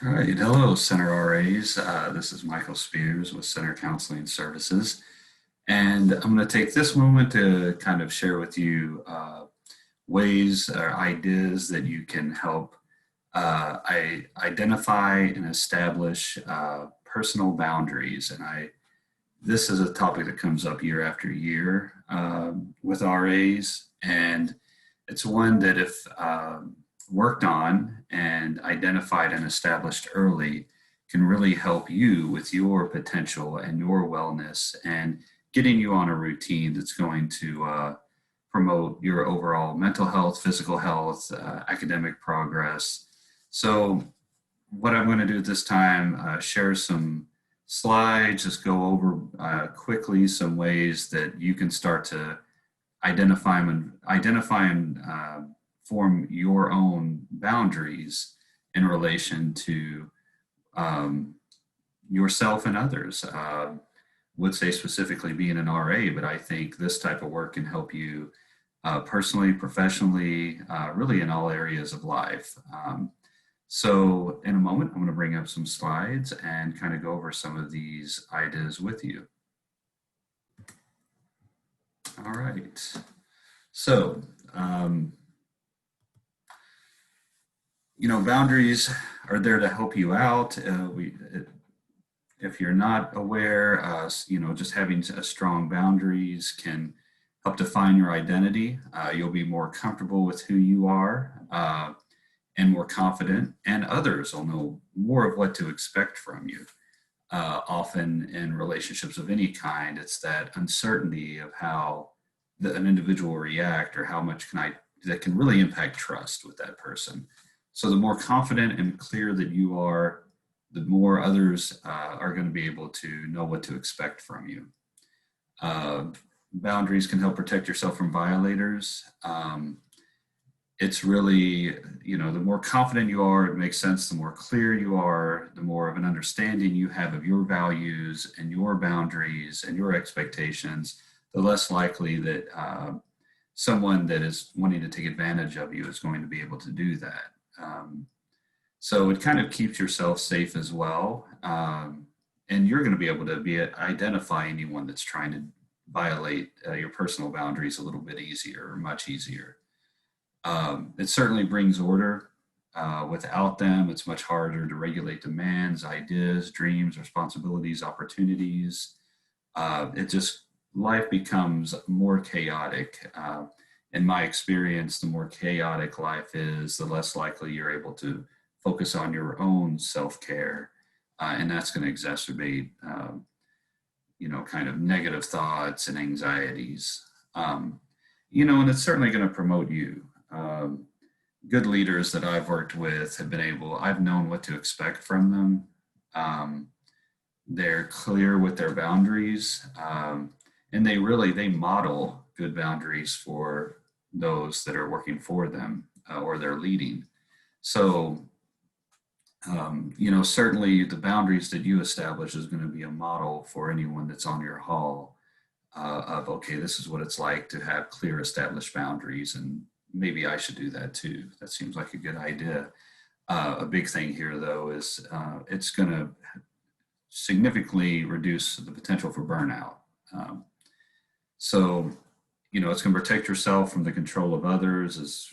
All right. Hello, Center RAs. This is Michael Spears with Center Counseling Services. And I'm going to take this moment to kind of share with you ways or ideas that you can help identify and establish personal boundaries. This is a topic that comes up year after year with RAs. And it's one that if worked on and identified and established early can really help you with your potential and your wellness and getting you on a routine that's going to promote your overall mental health, physical health, academic progress. So what I'm going to do at this time, share some slides, just go over quickly some ways that you can start to identify and form your own boundaries in relation to yourself and others. Would say specifically being an RA, but I think this type of work can help you personally, professionally, really in all areas of life. So in a moment, I'm going to bring up some slides and kind of go over some of these ideas with you. All right. So, boundaries are there to help you out. If you're not aware, just having strong boundaries can help define your identity. You'll be more comfortable with who you are and more confident, and others will know more of what to expect from you. Often in relationships of any kind, it's that uncertainty of how an individual will react or how much that can really impact trust with that person. So the more confident and clear that you are, the more others are going to be able to know what to expect from you. Boundaries can help protect yourself from violators. It's really, the more confident you are, it makes sense, the more clear you are, the more of an understanding you have of your values and your boundaries and your expectations, the less likely that someone that is wanting to take advantage of you is going to be able to do that. So it kind of keeps yourself safe as well. And you're going to be able to identify anyone that's trying to violate your personal boundaries a little bit easier, or much easier. It certainly brings order. Without them, it's much harder to regulate demands, ideas, dreams, responsibilities, opportunities. Life becomes more chaotic. In my experience, the more chaotic life is, the less likely you're able to focus on your own self-care. And that's going to exacerbate, kind of negative thoughts and anxieties. And it's certainly going to promote you. Good leaders that I've worked with I've known what to expect from them. They're clear with their boundaries, and they model good boundaries for those that are working for them or they're leading. So, certainly the boundaries that you establish is going to be a model for anyone that's on your hall of, okay, this is what it's like to have clear established boundaries, and maybe I should do that too. That seems like a good idea. A big thing here, though, is it's going to significantly reduce the potential for burnout. So, it's going to protect yourself from the control of others, as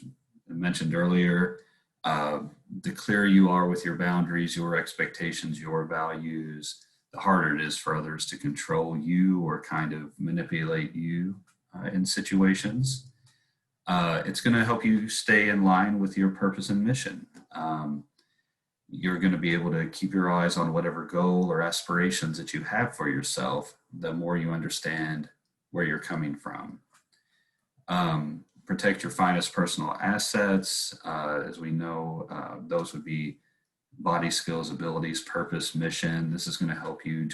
I mentioned earlier. The clearer you are with your boundaries, your expectations, your values, the harder it is for others to control you or kind of manipulate you in situations. It's going to help you stay in line with your purpose and mission. You're going to be able to keep your eyes on whatever goal or aspirations that you have for yourself, the more you understand where you're coming from. Protect your finest personal assets. As we know, those would be body skills, abilities, purpose, mission. This is going to help you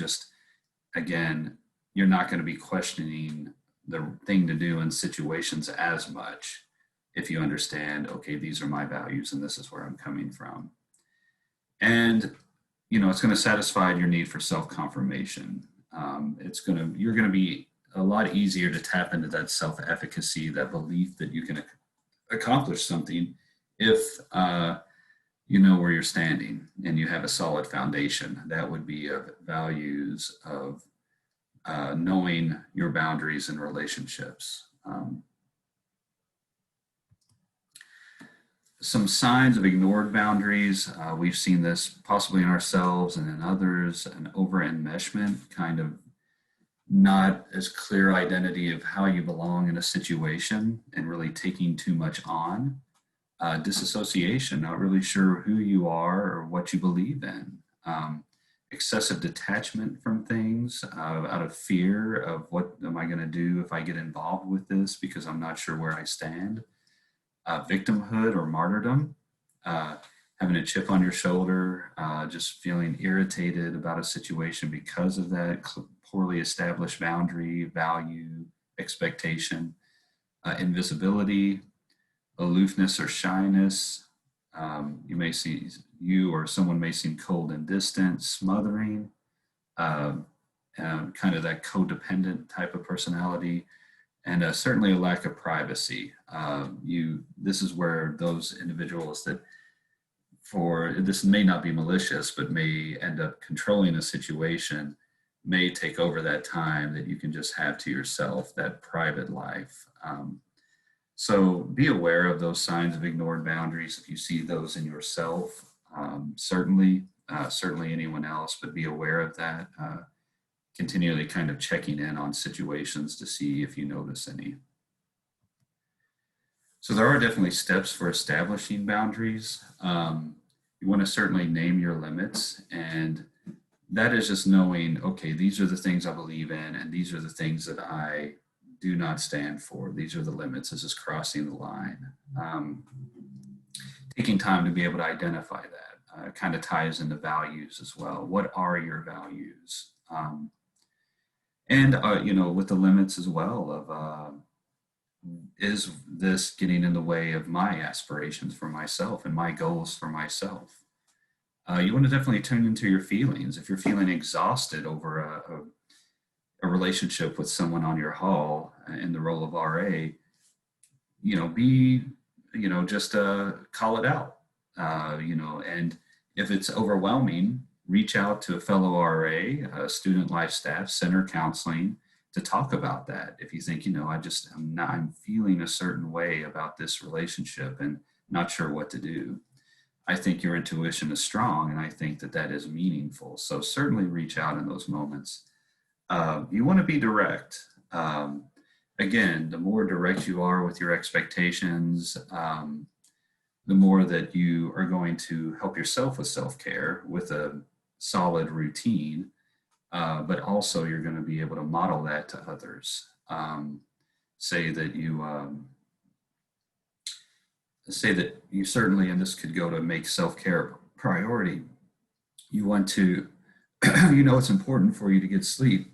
again, you're not going to be questioning the thing to do in situations as much if you understand, okay, these are my values and this is where I'm coming from. And, it's going to satisfy your need for self-confirmation. You're going to be a lot easier to tap into that self-efficacy, that belief that you can accomplish something if you know where you're standing and you have a solid foundation. That would be of values of knowing your boundaries and relationships. Some signs of ignored boundaries. We've seen this possibly in ourselves and in others, an over enmeshment, kind of not as clear identity of how you belong in a situation and really taking too much on. Disassociation, not really sure who you are or what you believe in. Excessive detachment from things out of fear of what am I going to do if I get involved with this because I'm not sure where I stand. Victimhood or martyrdom, having a chip on your shoulder, just feeling irritated about a situation because of that poorly established boundary, value, expectation, invisibility, aloofness or shyness. You or someone may seem cold and distant, smothering, kind of that codependent type of personality, and certainly a lack of privacy. This is where those individuals that this may not be malicious, but may end up controlling a situation, may take over that time that you can just have to yourself, that private life. So be aware of those signs of ignored boundaries if you see those in yourself. Certainly anyone else, but be aware of that. Continually kind of checking in on situations to see if you notice any. So there are definitely steps for establishing boundaries. You want to certainly name your limits, and that is just knowing, okay, these are the things I believe in, and these are the things that I do not stand for. These are the limits. This is crossing the line. Taking time to be able to identify that kind of ties into values as well. What are your values? With the limits as well of is this getting in the way of my aspirations for myself and my goals for myself? You want to definitely tune into your feelings. If you're feeling exhausted over a relationship with someone on your hall in the role of RA, just call it out, and if it's overwhelming, reach out to a fellow RA, student life staff, center counseling to talk about that. If you think, I'm feeling a certain way about this relationship and not sure what to do. I think your intuition is strong, and I think that is meaningful. So certainly reach out in those moments. You want to be direct. Again, the more direct you are with your expectations, the more that you are going to help yourself with self-care with a solid routine, but also you're going to be able to model that to others. Say that you certainly, and this could go to make self-care a priority, you want to, it's important for you to get sleep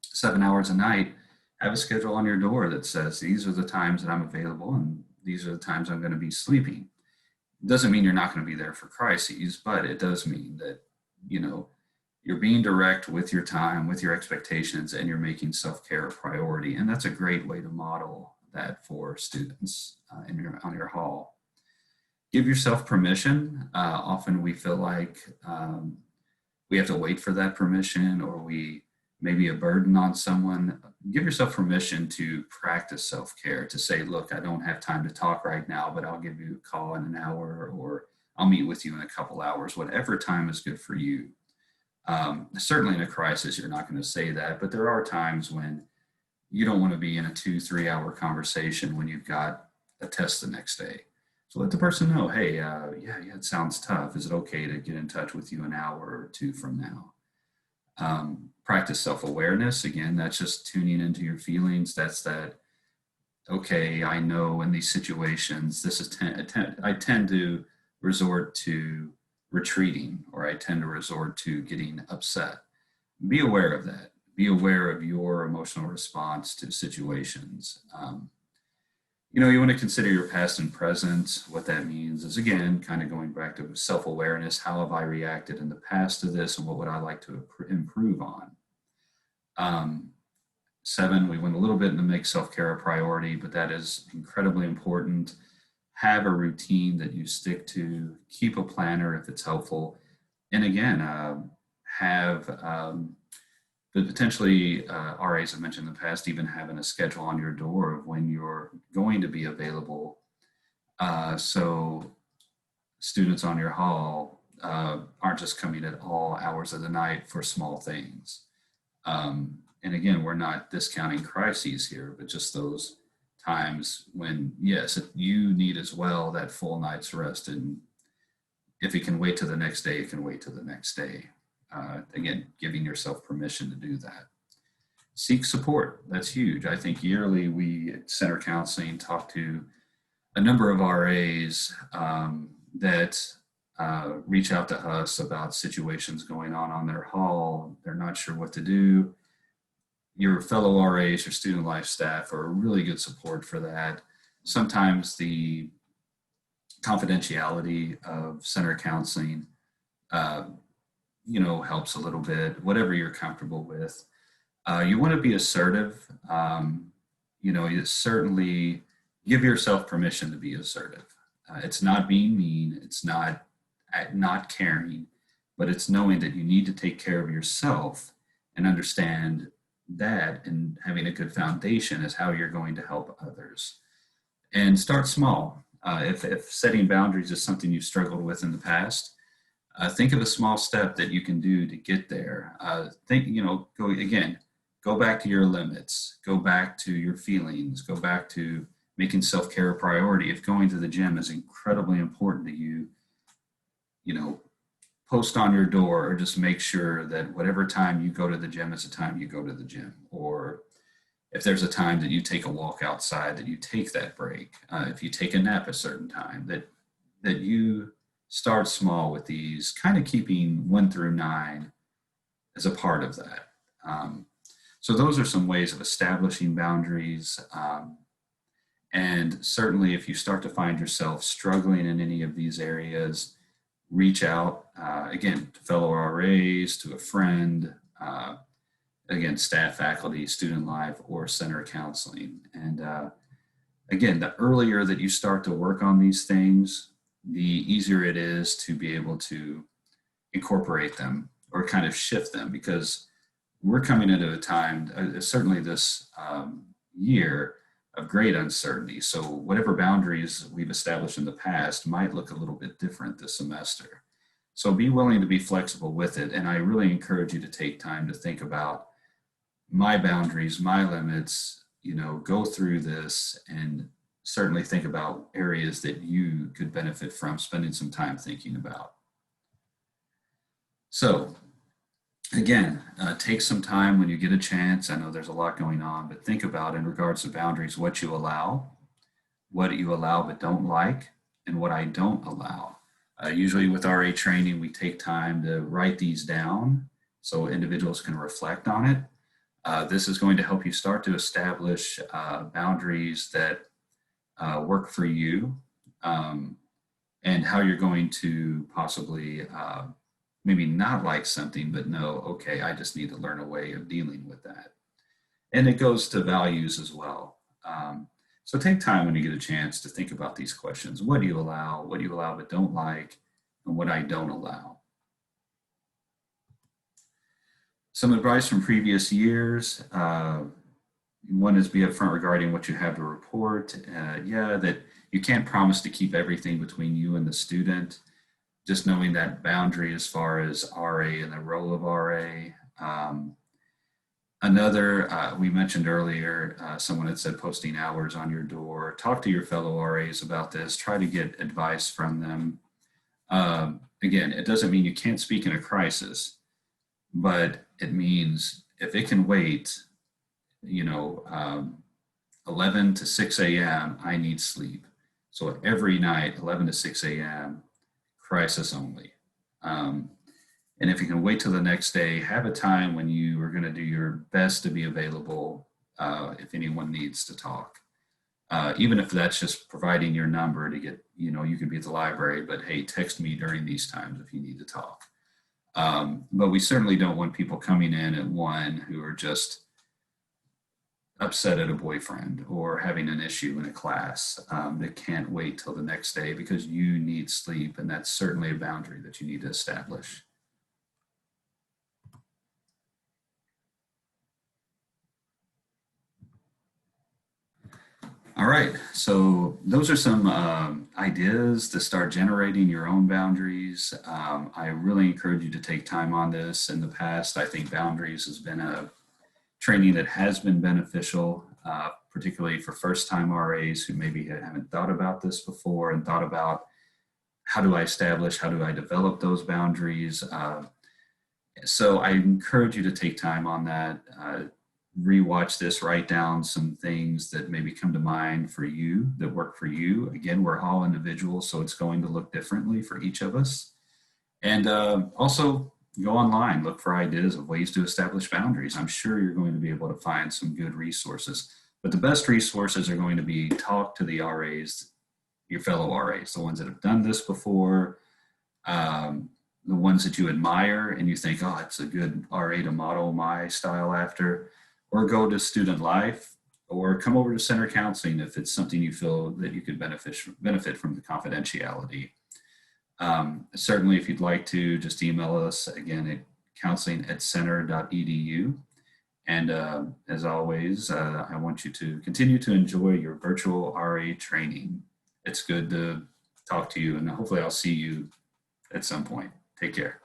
7 hours a night. Have a schedule on your door that says these are the times that I'm available and these are the times I'm going to be sleeping. It doesn't mean you're not going to be there for crises, but it does mean that, you're being direct with your time, with your expectations, and you're making self-care a priority. And that's a great way to model that for students on your hall. Give yourself permission. Often we feel like we have to wait for that permission, or we may be a burden on someone. Give yourself permission to practice self-care, to say, look, I don't have time to talk right now, but I'll give you a call in an hour, or I'll meet with you in a couple hours, whatever time is good for you. Certainly in a crisis, you're not going to say that, but there are times when you don't want to be in a 2-3 hour conversation when you've got a test the next day. So let the person know, hey, it sounds tough. Is it okay to get in touch with you an hour or two from now? Practice self-awareness. Again, that's just tuning into your feelings. Okay, I know in these situations, I tend to resort to retreating, or I tend to resort to getting upset. Be aware of that. Be aware of your emotional response to situations. You want to consider your past and present. What that means is, again, kind of going back to self-awareness. How have I reacted in the past to this, and what would I like to improve on? 7, we went a little bit into make self-care a priority, but that is incredibly important. have a routine that you stick to, keep a planner if it's helpful. And again, have but potentially RAs have mentioned in the past, even having a schedule on your door of when you're going to be available. So students on your hall aren't just coming at all hours of the night for small things. And again, we're not discounting crises here, but just those times when, yes, you need as well that full night's rest. And if it can wait till the next day, it can wait till the next day. Again, giving yourself permission to do that. Seek support. That's huge. I think yearly we at Center Counseling talk to a number of RAs that reach out to us about situations going on their hall. They're not sure what to do. Your fellow RAs, your student life staff are really good support for that. Sometimes the confidentiality of center counseling, helps a little bit, whatever you're comfortable with. You want to be assertive. You certainly give yourself permission to be assertive. It's not being mean. It's not caring, but it's knowing that you need to take care of yourself and understand that, and having a good foundation is how you're going to help others. And start small. If setting boundaries is something you've struggled with in the past, think of a small step that you can do to get there. Go back to your limits, go back to your feelings, go back to making self-care a priority. If going to the gym is incredibly important to you, post on your door, or just make sure that whatever time you go to the gym is a time you go to the gym. Or if there's a time that you take a walk outside, that you take that break. If you take a nap a certain time, that you start small with these, kind of keeping 1 through 9 as a part of that. So those are some ways of establishing boundaries. And certainly if you start to find yourself struggling in any of these areas, reach out, again, to fellow RAs, to a friend, again, staff, faculty, student life, or center counseling. And again, the earlier that you start to work on these things, the easier it is to be able to incorporate them or kind of shift them, because we're coming into a time, certainly this year, of great uncertainty. So whatever boundaries we've established in the past might look a little bit different this semester. So be willing to be flexible with it. And I really encourage you to take time to think about my boundaries, my limits, go through this, and certainly think about areas that you could benefit from spending some time thinking about. So again, take some time when you get a chance. I know there's a lot going on, but think about, in regards to boundaries, what you allow but don't like, and what I don't allow. Usually with RA training, we take time to write these down so individuals can reflect on it. This is going to help you start to establish boundaries that work for you, and how you're going to possibly maybe not like something, but know, okay, I just need to learn a way of dealing with that. And it goes to values as well. So take time when you get a chance to think about these questions. What do you allow but don't like, and what I don't allow? Some advice from previous years. One is be upfront regarding what you have to report. That you can't promise to keep everything between you and the student. Just knowing that boundary as far as RA and the role of RA. We mentioned earlier, someone had said posting hours on your door. Talk to your fellow RAs about this. Try to get advice from them. Again, it doesn't mean you can't speak in a crisis, but it means if it can wait, 11 to 6 a.m., I need sleep. So every night, 11 to 6 a.m., crisis only. And if you can wait till the next day, have a time when you are going to do your best to be available if anyone needs to talk. Even if that's just providing your number to get, you can be at the library, but hey, text me during these times if you need to talk. But we certainly don't want people coming in at 1 who are just upset at a boyfriend or having an issue in a class that can't wait till the next day because you need sleep, and that's certainly a boundary that you need to establish. All right, so those are some ideas to start generating your own boundaries. I really encourage you to take time on this. In the past, I think boundaries has been a training that has been beneficial, particularly for first-time RAs who maybe haven't thought about this before and thought about how do I establish, how do I develop those boundaries. So I encourage you to take time on that. Rewatch this, write down some things that maybe come to mind for you that work for you. Again, we're all individuals, so it's going to look differently for each of us. And also go online, look for ideas of ways to establish boundaries. I'm sure you're going to be able to find some good resources, but the best resources are going to be talk to the RAs, your fellow RAs, the ones that have done this before, the ones that you admire and you think, oh, it's a good RA to model my style after, or go to Student Life, or come over to Center Counseling if it's something you feel that you could benefit from the confidentiality. Certainly, if you'd like to, just email us again at counseling@center.edu. And as always, I want you to continue to enjoy your virtual RA training. It's good to talk to you, and hopefully I'll see you at some point. Take care.